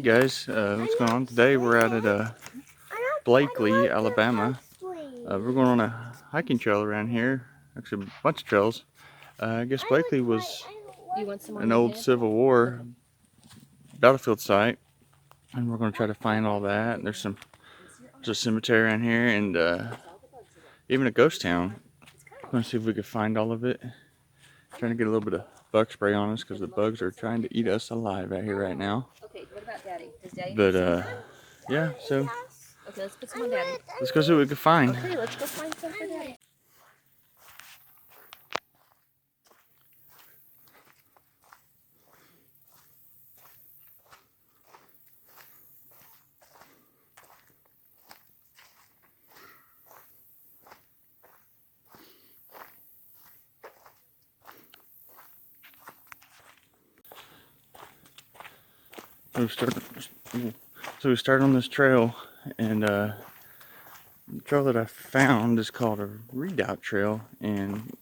guys, what's going on? Today we're out at Blakeley, Alabama. We're going on a hiking trail around here. Actually, a bunch of trails. I guess Blakeley was an old Civil War battlefield site, and we're going to try to find all that. And there's a cemetery around here, and even a ghost town. I'm going to see if we can find all of it. Trying to get a little bit of bug spray on us because the bugs are trying to eat us alive out here right now. Okay, what about Daddy? Does Daddy Yeah, so okay, let's put some on Daddy. let's go see what we can find. Okay, let's go find some for Daddy. So we started on this trail, and the trail that I found is called a redoubt trail, and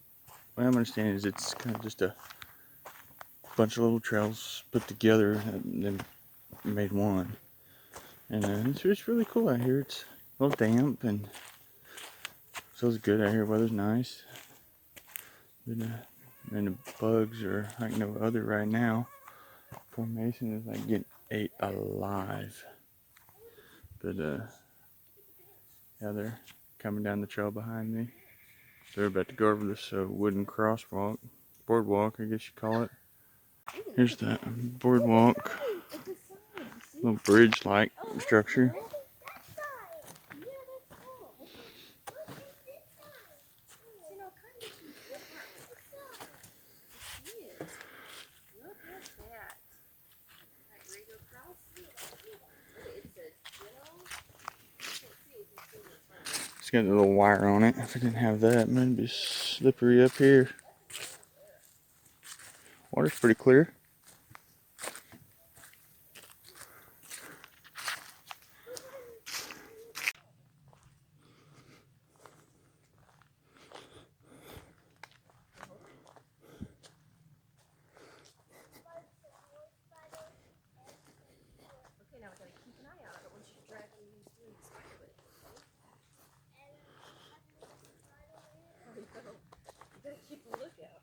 what I'm understanding is it's kind of just a bunch of little trails put together and then made one. And it's really cool out here. It's a little damp and feels good out here. Weather's nice. And the bugs are like no other right now. Poor Mason is like getting ate alive. But yeah, they're coming down the trail behind me. They're about to go over this wooden boardwalk, I guess you call it. Here's the boardwalk, little bridge-like structure. It's got a little wire on it. If I didn't have that, it might be slippery up here. Water's pretty clear. Okay, now we gotta keep an eye out. I don't want you to drag any of these wings by the way. You gotta keep a lookout.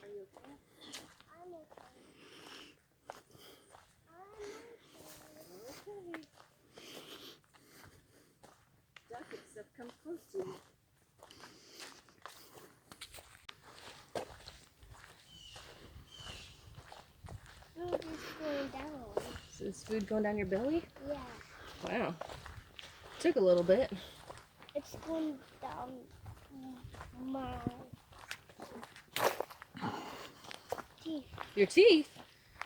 Are you okay? I'm okay. Okay. Duck and stuff come close to you. Going down. So is food going down your belly? Yeah. Wow. Took a little bit. It's going down my teeth. Your teeth?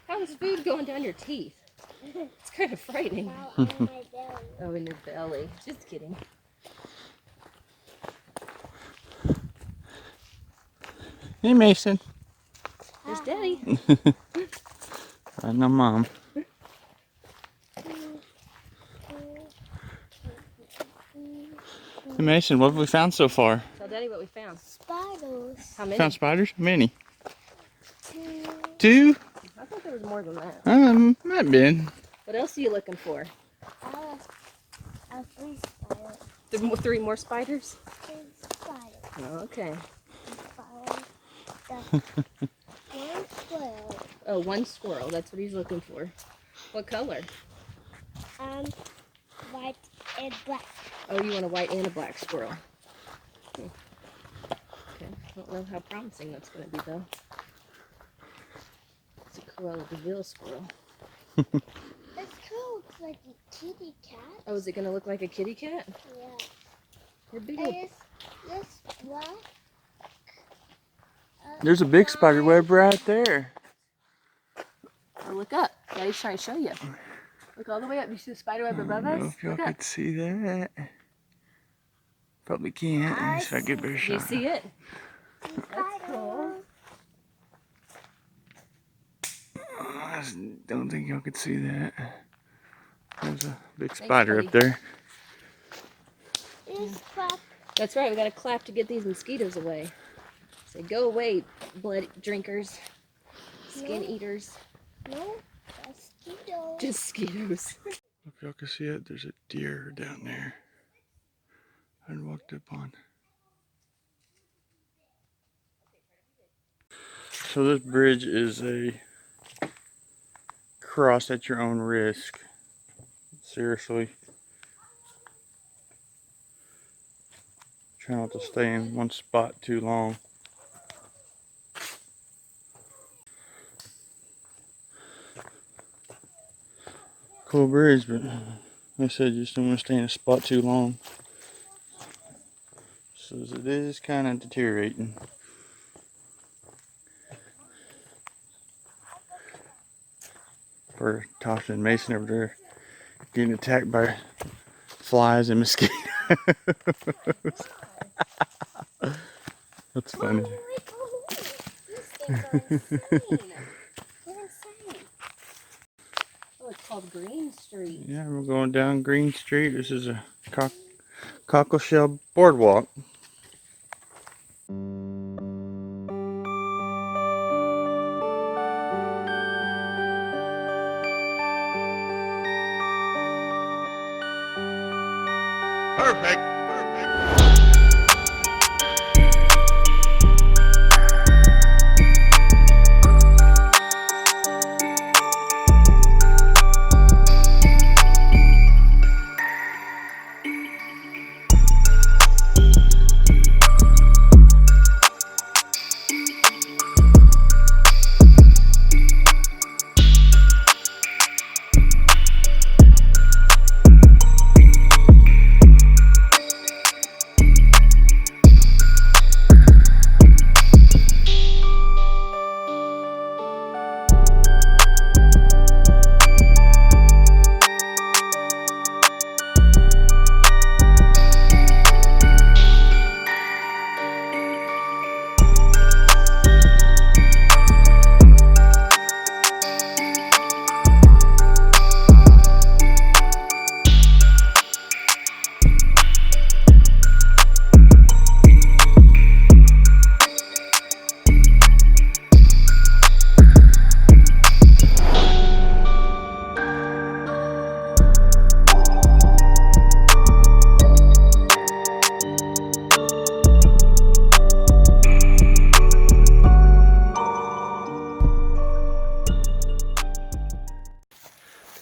How is food going down your teeth? It's kind of frightening. Now on my belly. Oh, in your belly. Just kidding. Hey, Mason. There's Daddy. I know, Mom. Hey, Mason, what have we found so far? Tell Daddy what we found. Spiders. How many? Found spiders? How many? 2. 2? I thought there was more than that. Might have been. What else are you looking for? 3 spiders. 3 more spiders? 3 spiders. Oh, okay. 1 squirrel. Oh, 1 squirrel. That's what he's looking for. What color? White and black. Oh, you want a white and a black squirrel. Okay. I don't know how promising that's going to be, though. It's a Cruella de Vil squirrel. This kind of looks like a kitty cat. Oh, is it going to look like a kitty cat? Yeah. You're big. This black. There's a big spider web right there. Oh, look up. Daddy's trying to show you. Look all the way up. You see the spider web above I don't know us? if y'all Look up. could see that. Probably can't. Let me see if I get a better Do shot. you see it? That's cool. I don't think y'all could see that. There's a big Thanks, spider buddy. up there. This black That's right, we gotta clap to get these mosquitoes away. Say, go away, blood drinkers, skin eaters. No, mosquito. Just mosquitoes. If y'all can see it, there's a deer down there. I walked up on. So this bridge is a cross at your own risk. Seriously. Try not to stay in one spot too long. Cool bridge, but like I said, you just don't want to stay in a spot too long. So it is kind of deteriorating. For Tasha and Mason over there getting attacked by flies and mosquitoes. That's funny. These things are insane. They're insane. Oh, it's called Green Street. Yeah, we're going down Green Street. This is a cockleshell boardwalk. Perfect.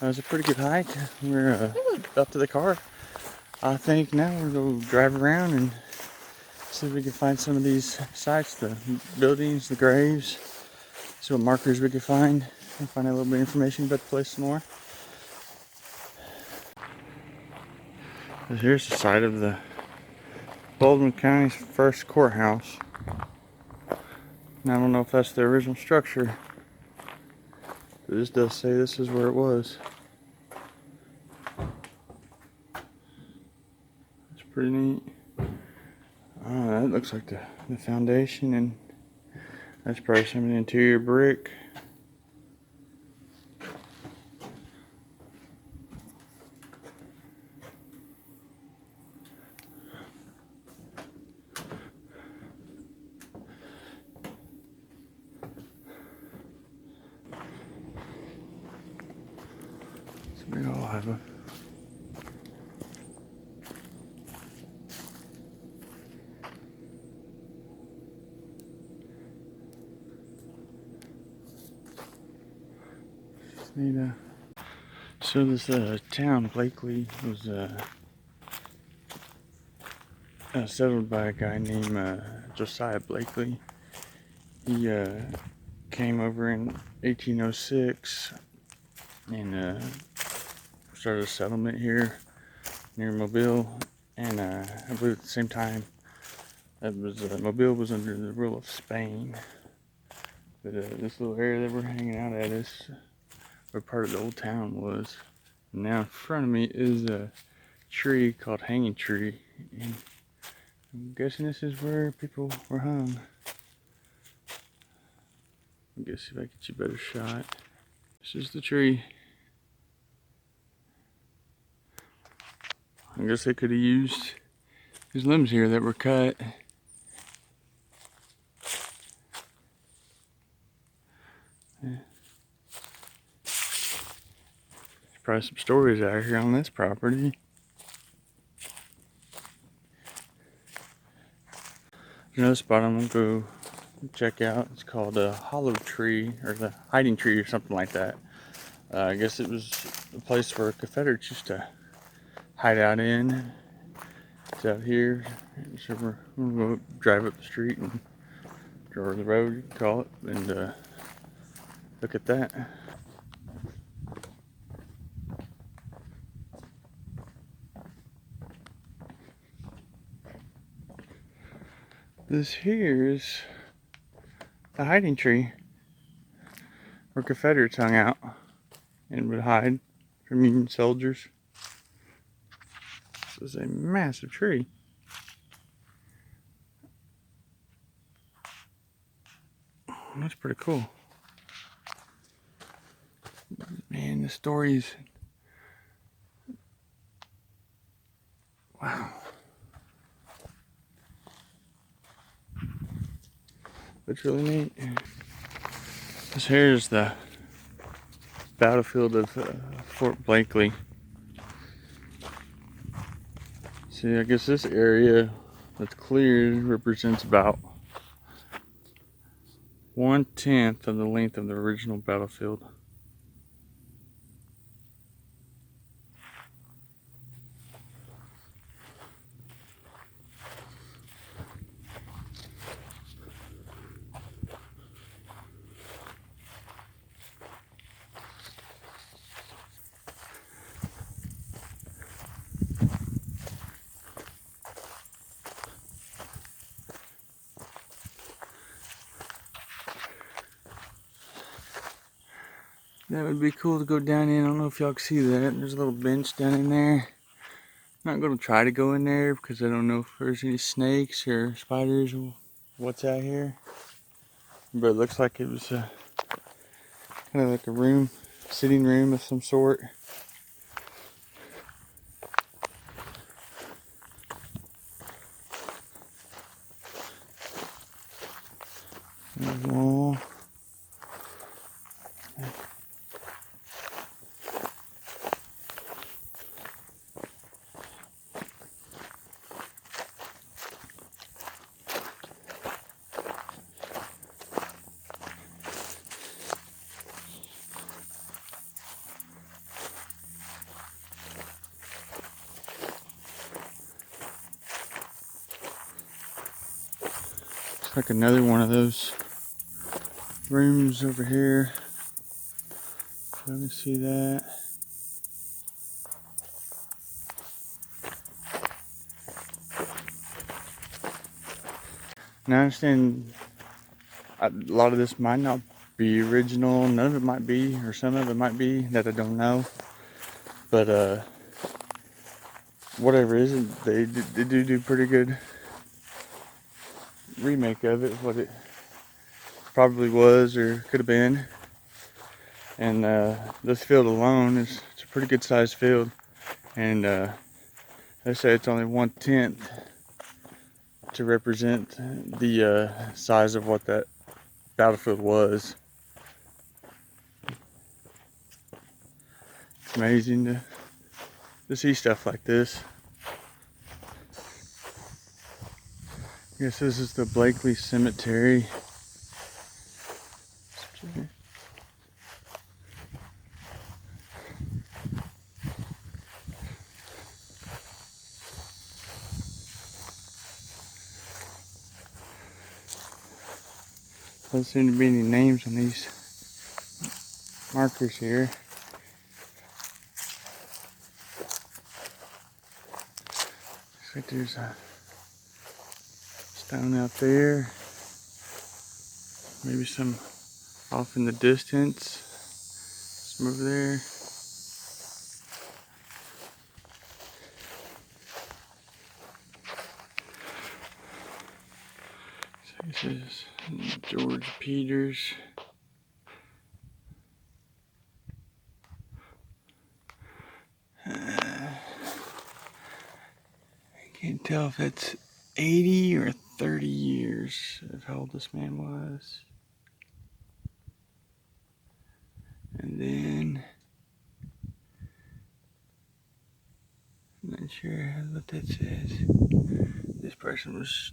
That was a pretty good hike. We're up to the car. I think now we're going to go drive around and see if we can find some of these sites, the buildings, the graves, see what markers we can find, and find out a little bit of information about the place some more. So here's the site of the Baldwin County's first courthouse. And I don't know if that's the original structure, but this does say this is where it was. It's pretty neat. That looks like the foundation, and that's probably some of the interior brick. It's a big old hive. So this town, Blakeley, was settled by a guy named Josiah Blakeley. He came over in 1806 and started a settlement here near Mobile. And I believe at the same time, that was Mobile was under the rule of Spain. But this little area that we're hanging out at is where part of the old town was. Now in front of me is a tree called Hanging Tree, and I'm guessing this is where people were hung. I guess if I get you a better shot. This is the tree. I guess they could have used There's limbs here that were cut. There's probably some stories out here on this property. Another spot I'm gonna go check out. It's called a hollow tree, or the hiding tree, or something like that. I guess it was a place where Confederates used to hide out in. It's out here. So we're gonna go drive up the street and or the road, you can call it, and look at that. This here is the hiding tree where Confederates hung out and would hide from Union soldiers. This is a massive tree. That's pretty cool. Man, the stories. Wow. That's really neat. This here is the battlefield of Fort Blakeley. See, I guess this area that's cleared represents about 1/10 of the length of the original battlefield. That would be cool to go down in. I don't know if y'all can see that. There's a little bench down in there. I'm not going to try to go in there because I don't know if there's any snakes or spiders or what's out here. But it looks like it was kind of like a room, sitting room of some sort. There's a wall. It's like another one of those rooms over here. Let me see that. Now I understand a lot of this might not be original. None of it might be, or some of it might be that I don't know. But whatever it is, they do pretty good remake of it. What it probably was or could have been. And this field alone it's a pretty good sized field. And they say it's only 1/10 to represent the size of what that battlefield was. It's amazing to see stuff like this. I guess this is the Blakeley Cemetery. Doesn't seem to be any names on these markers here. Looks like there's a stone out there. Maybe some off in the distance. Some over there. So this is George Peters. Can't tell if it's 80 or 30 years of how old this man was. And then, I'm not sure what that says. This person was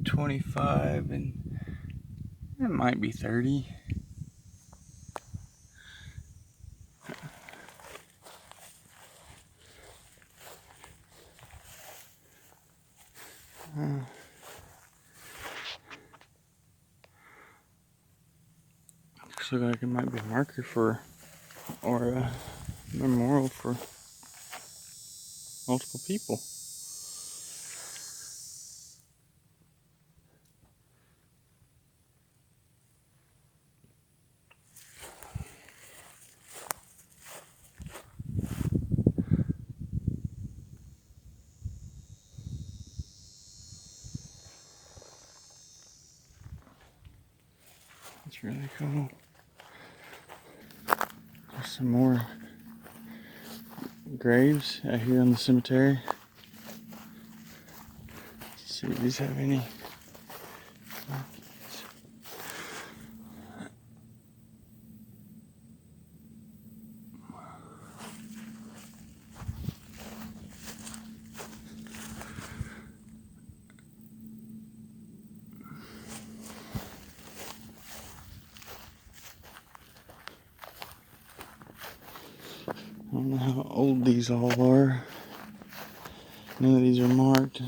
25 and it might be 30. Looks like it might be a marker for, or a memorial for multiple people. That's really cool. There's some more graves out here in the cemetery. Let's see if these have any. I don't know how old these all are. None of these are marked.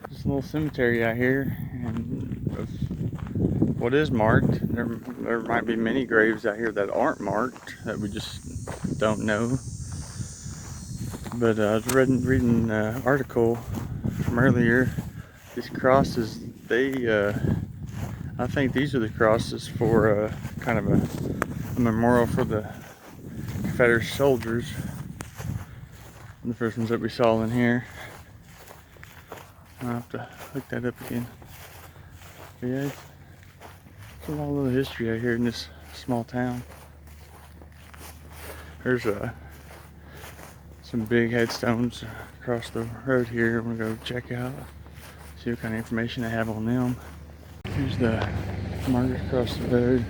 There's a little cemetery out here, and of what is marked, there might be many graves out here that aren't marked that we just don't know. But I was reading an article from earlier. These crosses, I think these are the crosses for kind of a memorial for the Confederate soldiers. The first ones that we saw in here. I'll have to look that up again. But yeah, it's a lot of history out here in this small town. There's some big headstones across the road here. I'm gonna go check out, see what kind of information they have on them. Here's the marker across the road.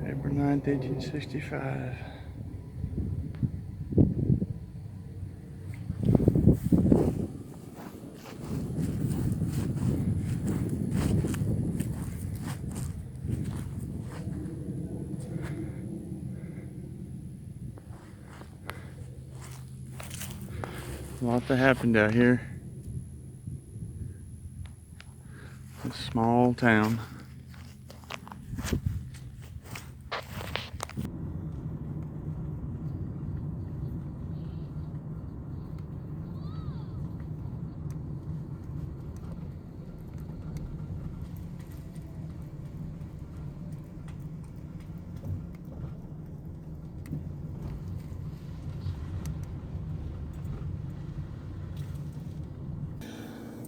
April 9th, 1865. A lot that happened out here. This small town.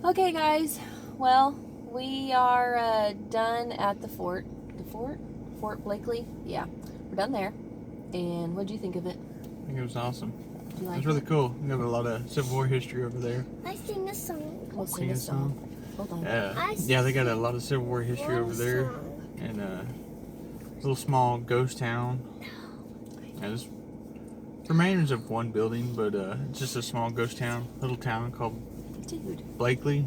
Okay, guys. Well, we are done at the fort. The fort? Fort Blakeley? Yeah, we're done there. And what'd you think of it? I think it was awesome. Did you It like was really cool. We have a lot of Civil War history over there. I sing a song. We'll sing a song. Hold on. Yeah, they got a lot of Civil War history over there. And a little small ghost town. Yeah, there's remains of one building, but it's just a small ghost town, little town called Dude. Blakely,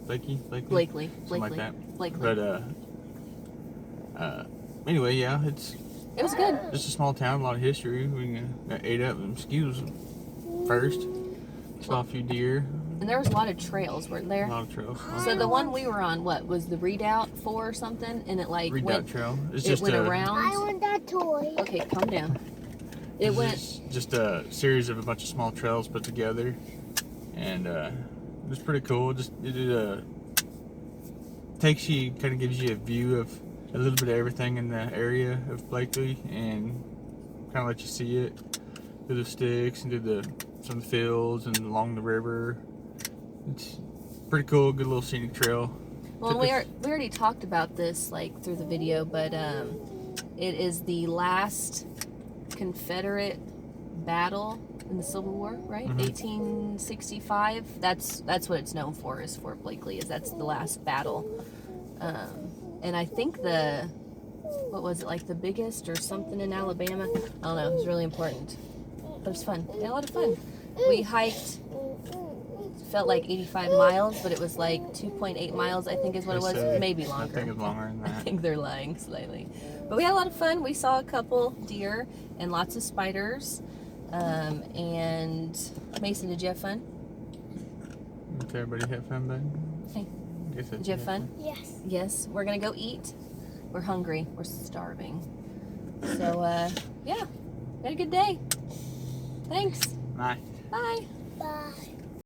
Blakeley. something like that. Blakeley. But anyway, yeah, it's It was good. just a small town, a lot of history. We ate up some mosquitoes first, saw a few deer, And there was a lot of trails, weren't a there? lot of trails. So the one we were on, what was the Redoubt 4 or something? And it like Redoubt Trail. It's it just went a, I around. want that toy. Okay, calm down. It went. it's just a series of a bunch of small trails put together, and it was pretty cool. It takes you, kind of gives you a view of a little bit of everything in the area of Blakely, and kind of let you see it through the sticks and through some of the fields and along the river. It's pretty cool, good little scenic trail. Well, we already talked about this like through the video, but it is the last Confederate battle in the Civil War, right? 1865. That's what it's known for, is Fort Blakeley. That's the last battle, and I think what was it, like the biggest or something in Alabama? I don't know. It was really important, but it was fun. We had a lot of fun. We hiked. Felt like 85 miles, but it was like 2.8 miles, I think is what it was. Maybe longer. I think it's longer than that. I think they're lying slightly. But we had a lot of fun. We saw a couple deer and lots of spiders. And Mason, did you have fun? Did everybody have fun, bud? Hey, did you have fun? Yes. Yes. We're going to go eat. We're hungry. We're starving. So, yeah. We had a good day. Thanks. Bye. Bye. Bye.